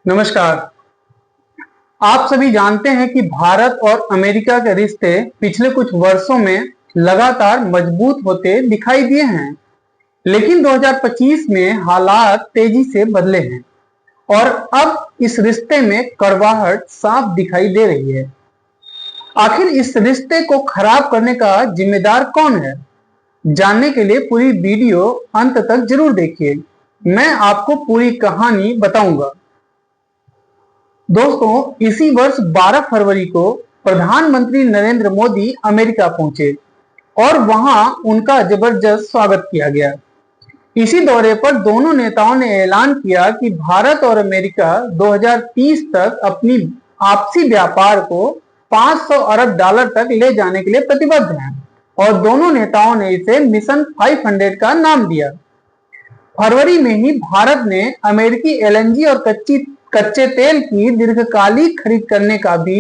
नमस्कार। आप सभी जानते हैं कि भारत और अमेरिका के रिश्ते पिछले कुछ वर्षों में लगातार मजबूत होते दिखाई दिए हैं, लेकिन 2025 में हालात तेजी से बदले हैं और अब इस रिश्ते में कड़वाहट साफ दिखाई दे रही है। आखिर इस रिश्ते को खराब करने का जिम्मेदार कौन है? जानने के लिए पूरी वीडियो अंत तक जरूर देखिए। मैं आपको पूरी कहानी बताऊंगा। दोस्तों, इसी वर्ष 12 फरवरी को प्रधानमंत्री नरेंद्र मोदी अमेरिका पहुंचे और वहां उनका जबरदस्त स्वागत किया गया। इसी दौरे पर दोनों नेताओं ने ऐलान किया कि भारत और अमेरिका 2030 तक अपनी आपसी व्यापार को 500 अरब डॉलर तक ले जाने के लिए प्रतिबद्ध हैं और दोनों नेताओं ने इसे मिशन 500 का नाम दिया। फरवरी में ही भारत ने अमेरिकी एलएनजी और कच्चे तेल की दीर्घकालिक खरीद करने का भी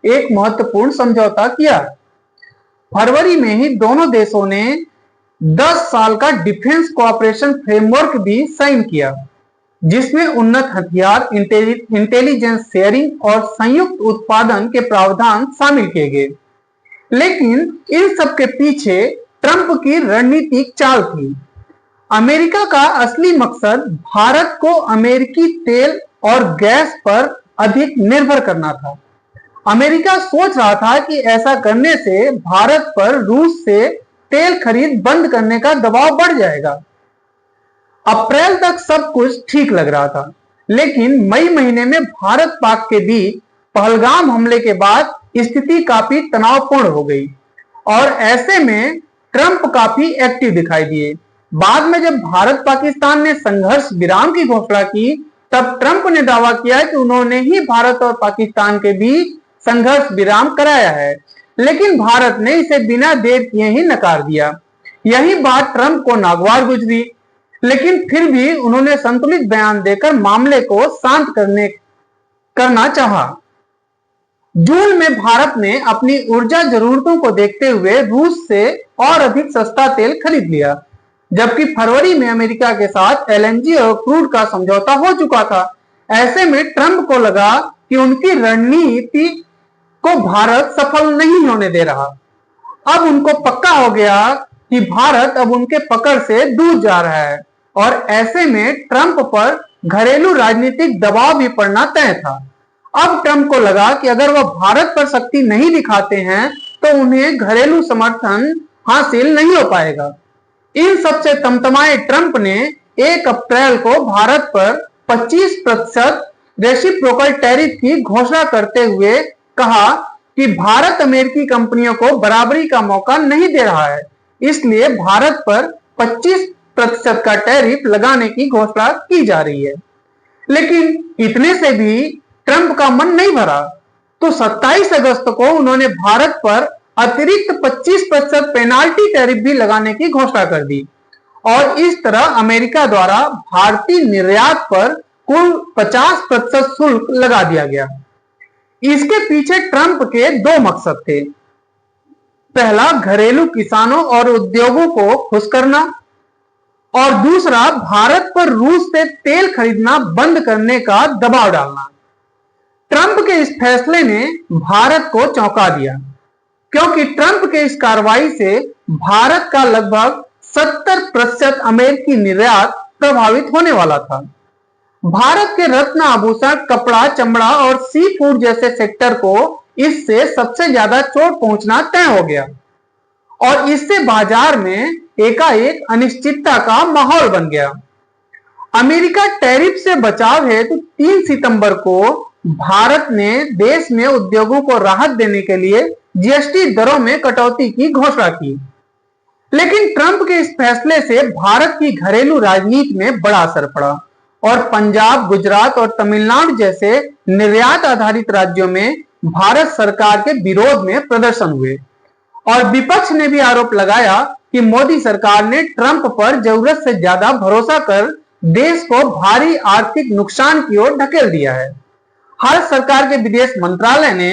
एक महत्वपूर्ण समझौता किया। फरवरी में ही दोनों देशों ने 10 साल का डिफेंस कोऑपरेशन फ्रेमवर्क भी साइन किया, जिसमें उन्नत हथियार, इंटेलिजेंस शेयरिंग और संयुक्त उत्पादन के प्रावधान शामिल किए गए। लेकिन इन सब के पीछे ट्रंप की रणनीतिक चाल थी। अमेरिका का असली मकसद भारत को अमेरिकी तेल और गैस पर अधिक निर्भर करना था। अमेरिका सोच रहा था कि ऐसा करने से भारत पर रूस से तेल खरीद बंद करने का दबाव बढ़ जाएगा। अप्रैल तक सब कुछ ठीक लग रहा था, लेकिन मई महीने में भारत पाक के बीच पहलगाम हमले के बाद स्थिति काफी तनावपूर्ण हो गई और ऐसे में ट्रंप काफी एक्टिव दिखाई दिए। बाद में जब भारत पाकिस्तान ने संघर्ष विराम की घोषणा की, तब ट्रंप ने दावा किया कि उन्होंने ही भारत और पाकिस्तान के बीच संघर्ष विराम कराया है, लेकिन भारत ने इसे बिना देर किए ही नकार दिया। यही बात ट्रंप को नागवार गुजरी, लेकिन फिर भी उन्होंने संतुलित बयान देकर मामले को शांत करना चाहा। जून में भारत ने अपनी ऊर्जा जरूरतों को देखते हुए रूस से और अधिक सस्ता तेल खरीद लिया, जबकि फरवरी में अमेरिका के साथ एलएनजी और क्रूड का समझौता हो चुका था। ऐसे में ट्रंप को लगा कि उनकी रणनीति को भारत सफल नहीं होने दे रहा। अब उनको पक्का हो गया कि भारत अब उनके पकड़ से दूर जा रहा है और ऐसे में ट्रंप पर घरेलू राजनीतिक दबाव भी पड़ना तय था। अब ट्रंप को लगा कि अगर वह भारत पर शक्ति नहीं दिखाते हैं तो उन्हें घरेलू समर्थन हासिल नहीं हो पाएगा। इन सबसे तमतमाए ट्रंप ने 1 अप्रैल को भारत पर 25% रेसिप्रोकल टैरिफ की घोषणा करते हुए कहा कि भारत अमेरिकी कंपनियों को बराबरी का मौका नहीं दे रहा है, इसलिए भारत पर 25% का टैरिफ लगाने की घोषणा की जा रही है। लेकिन इतने से भी ट्रंप का मन नहीं भरा, तो 27 अगस्त को उन्होंने भारत पर अतिरिक्त 25% पेनाल्टी टैरिफ भी लगाने की घोषणा कर दी और इस तरह अमेरिका द्वारा भारतीय निर्यात पर कुल 50% शुल्क लगा दिया गया। इसके पीछे ट्रंप के 2 मकसद थे। पहला, घरेलू किसानों और उद्योगों को खुश करना और दूसरा, भारत पर रूस से तेल खरीदना बंद करने का दबाव डालना। ट्रंप के इस फैसले ने भारत को चौंका दिया, क्योंकि ट्रंप के इस कार्रवाई से भारत का लगभग 70% अमेरिकी निर्यात प्रभावित होने वाला था। भारत के रत्न आभूषण, कपड़ा, चमड़ा और सी फूड जैसे सेक्टर को इससे सबसे ज्यादा चोट पहुंचना तय हो गया और इससे बाजार में एकाएक अनिश्चितता का माहौल बन गया। अमेरिका टैरिफ से बचाव हेतु 3 सितंबर को भारत ने देश में उद्योगों को राहत देने के लिए जीएसटी दरों में कटौती की घोषणा की। लेकिन ट्रंप के इस फैसले से भारत की घरेलू राजनीति में बड़ा असर पड़ा और पंजाब, गुजरात और तमिलनाडु जैसे निर्यात आधारित राज्यों में भारत सरकार के विरोध में प्रदर्शन हुए और विपक्ष ने भी आरोप लगाया कि मोदी सरकार ने ट्रंप पर जरूरत से ज्यादा भरोसा कर देश को भारी आर्थिक नुकसान की ओर ढकेल दिया है। भारत सरकार के विदेश मंत्रालय ने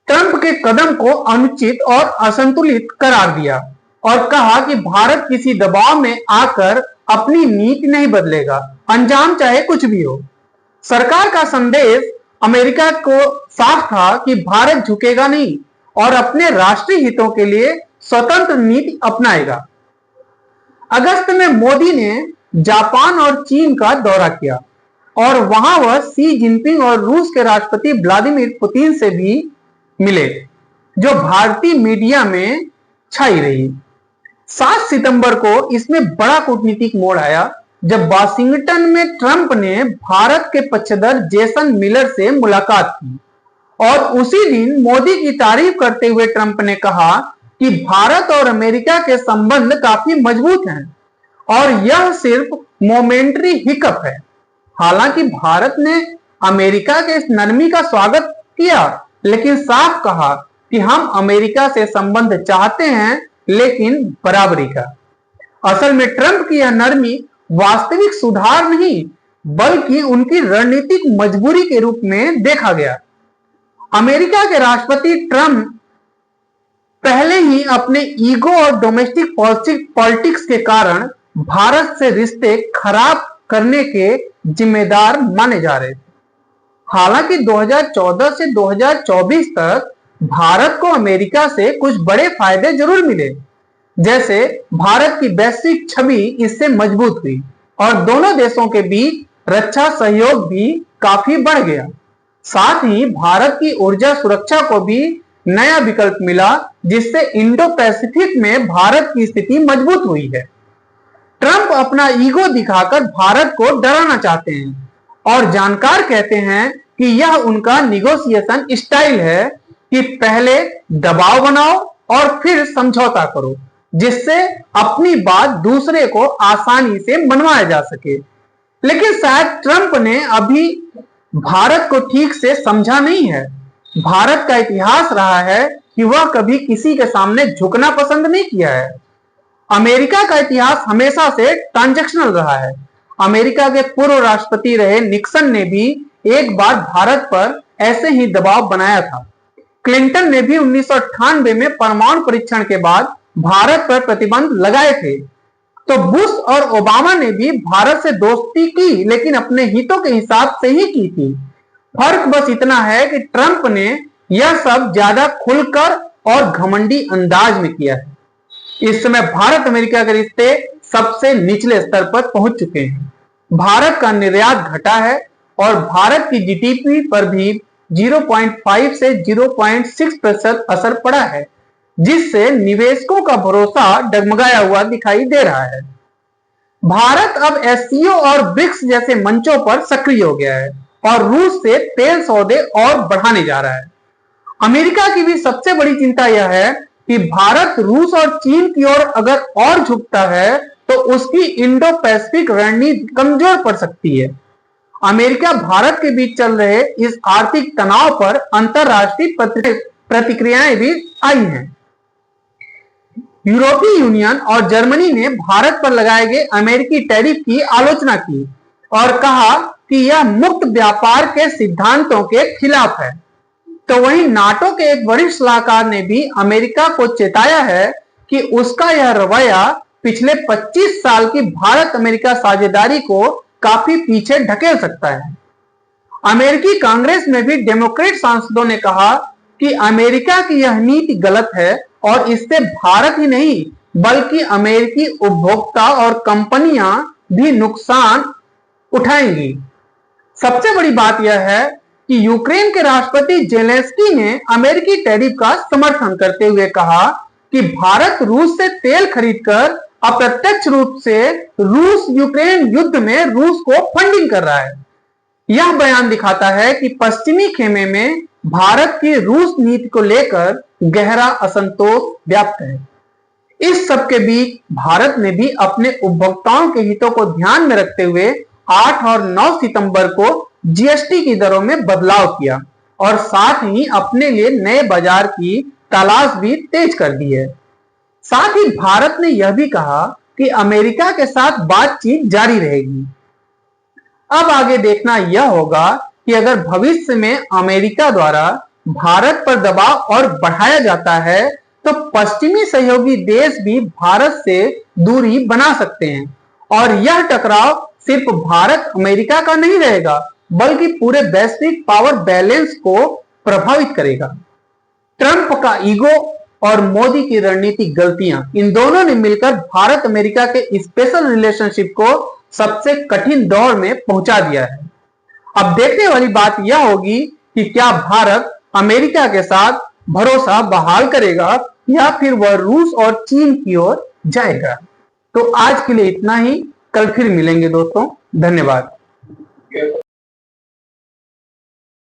ट्रंप के कदम को अनुचित और असंतुलित करार दिया और कहा कि भारत किसी दबाव में आकर अपनी नीति नहीं बदलेगा, अंजाम चाहे कुछ भी हो। सरकार का संदेश अमेरिका को साफ था कि भारत झुकेगा नहीं और अपने राष्ट्रीय हितों के लिए स्वतंत्र नीति अपनाएगा। अगस्त में मोदी ने जापान और चीन का दौरा किया और वहां वह शी जिनपिंग और रूस के राष्ट्रपति व्लादिमीर पुतिन से भी मिले, जो भारतीय मीडिया में छाई रही। 7 सितंबर को इसमें बड़ा कूटनीतिक मोड़ आया जब वाशिंगटन में ट्रंप ने भारत के पक्षधर जेसन मिलर से मुलाकात की और उसी दिन मोदी की तारीफ करते हुए ट्रंप ने कहा कि भारत और अमेरिका के संबंध काफी मजबूत हैं और यह सिर्फ मोमेंटरी हिकअप है। हालांकि भारत ने अमेरिका के इस नरमी का स्वागत किया, लेकिन साफ कहा कि हम अमेरिका से संबंध चाहते हैं, लेकिन बराबरी का। असल में ट्रंप की यह नरमी वास्तविक सुधार नहीं बल्कि उनकी रणनीतिक मजबूरी के रूप में देखा गया। अमेरिका के राष्ट्रपति ट्रंप पहले ही अपने ईगो और डोमेस्टिक पॉलिटिक्स के कारण भारत से रिश्ते खराब करने के जिम्मेदार माने जा रहे थे। हालांकि 2014 से 2024 तक भारत को अमेरिका से कुछ बड़े फायदे जरूर मिले, जैसे भारत की वैश्विक छवि इससे मजबूत हुई और दोनों देशों के बीच रक्षा सहयोग भी काफी बढ़ गया। साथ ही भारत की ऊर्जा सुरक्षा को भी नया विकल्प मिला, जिससे इंडो पैसिफिक में भारत की स्थिति मजबूत हुई है। ट्रंप अपना ईगो दिखाकर भारत को डराना चाहते हैं और जानकार कहते हैं कि यह उनका निगोशिएशन स्टाइल है कि पहले दबाव बनाओ और फिर समझौता करो, जिससे अपनी बात दूसरे को आसानी से मनवाया जा सके। लेकिन शायद ट्रंप ने अभी भारत को ठीक से समझा नहीं है। भारत का इतिहास रहा है कि वह कभी किसी के सामने झुकना पसंद नहीं किया है। अमेरिका का इतिहास हमेशा से ट्रांजैक्शनल रहा है। अमेरिका के पूर्व राष्ट्रपति रहे निक्सन ने भी एक बार भारत पर ऐसे ही दबाव बनाया था। क्लिंटन ने भी 1998 में परमाणु परीक्षण के बाद भारत पर प्रतिबंध लगाए थे। तो बुश और ओबामा ने भी भारत से दोस्ती की, लेकिन अपने हितों के हिसाब से ही की थी। फर्क बस इतना है कि ट्रंप ने यह सब ज्यादा खुलकर और घमंडी अंदाज में किया है। इस समय भारत अमेरिका के रिश्ते सबसे निचले स्तर पर पहुंच चुके हैं। भारत का निर्यात घटा है और भारत की जीडीपी पर भी 0.5 से 0.6% असर पड़ा है, जिससे निवेशकों का भरोसा डगमगाया हुआ दिखाई दे रहा है। भारत अब एससीओ और ब्रिक्स जैसे मंचों पर सक्रिय हो गया है और रूस से तेल सौदे और बढ़ाने जा रहा है। अमेरिका की भी सबसे बड़ी चिंता यह है कि भारत रूस और चीन की ओर अगर और झुकता है तो उसकी इंडो पैसिफिक रणनीति कमजोर पड़ सकती है। अमेरिका भारत के बीच चल रहे इस आर्थिक तनाव पर अंतरराष्ट्रीय प्रतिक्रियाएं भी आई हैं। यूरोपीय यूनियन और जर्मनी ने भारत पर लगाए गए अमेरिकी टैरिफ की आलोचना की और कहा कि यह मुक्त व्यापार के सिद्धांतों के खिलाफ है। तो वहीं नाटो के एक वरिष्ठ सलाहकार ने भी अमेरिका को चेताया है कि उसका यह रवैया पिछले 25 साल की भारत अमेरिका साझेदारी को काफी पीछे ढकेल सकता है। अमेरिकी कांग्रेस में भी डेमोक्रेट सांसदों ने कहा कि अमेरिका की यह नीति गलत है और इससे भारत ही नहीं बल्कि अमेरिकी उपभोक्ता और कंपनियां भी नुकसान उठाएंगी। सबसे बड़ी बात यह है कि यूक्रेन के राष्ट्रपति जेलेंस्की ने अमेरिकी टैरिफ का समर्थन करते हुए कहा कि भारत रूस से तेल खरीदकर अप्रत्यक्ष रूप से रूस यूक्रेन युद्ध में रूस को फंडिंग कर रहा है। यह बयान दिखाता है कि पश्चिमी खेमे में भारत की रूस नीति को लेकर गहरा असंतोष व्याप्त है। इस सब के बीच भारत ने भी अपने उपभोक्ताओं के हितों को ध्यान में रखते हुए 8 और 9 सितंबर को जीएसटी की दरों में बदलाव किया और साथ ही अपने लिए नए बाजार की तलाश भी तेज कर दी है। साथ ही भारत ने यह भी कहा कि अमेरिका के साथ बातचीत जारी रहेगी। अब आगे देखना यह होगा कि अगर भविष्य में अमेरिका द्वारा भारत पर दबाव और बढ़ाया जाता है तो पश्चिमी सहयोगी देश भी भारत से दूरी बना सकते हैं और यह टकराव सिर्फ भारत अमेरिका का नहीं रहेगा, बल्कि पूरे वैश्विक पावर बैलेंस को प्रभावित करेगा। ट्रंप का ईगो और मोदी की रणनीतिक गलतियां, इन दोनों ने मिलकर भारत अमेरिका के स्पेशल रिलेशनशिप को सबसे कठिन दौर में पहुंचा दिया है। अब देखने वाली बात यह होगी कि क्या भारत अमेरिका के साथ भरोसा बहाल करेगा या फिर वह रूस और चीन की ओर जाएगा। तो आज के लिए इतना ही, कल फिर मिलेंगे दोस्तों, धन्यवाद।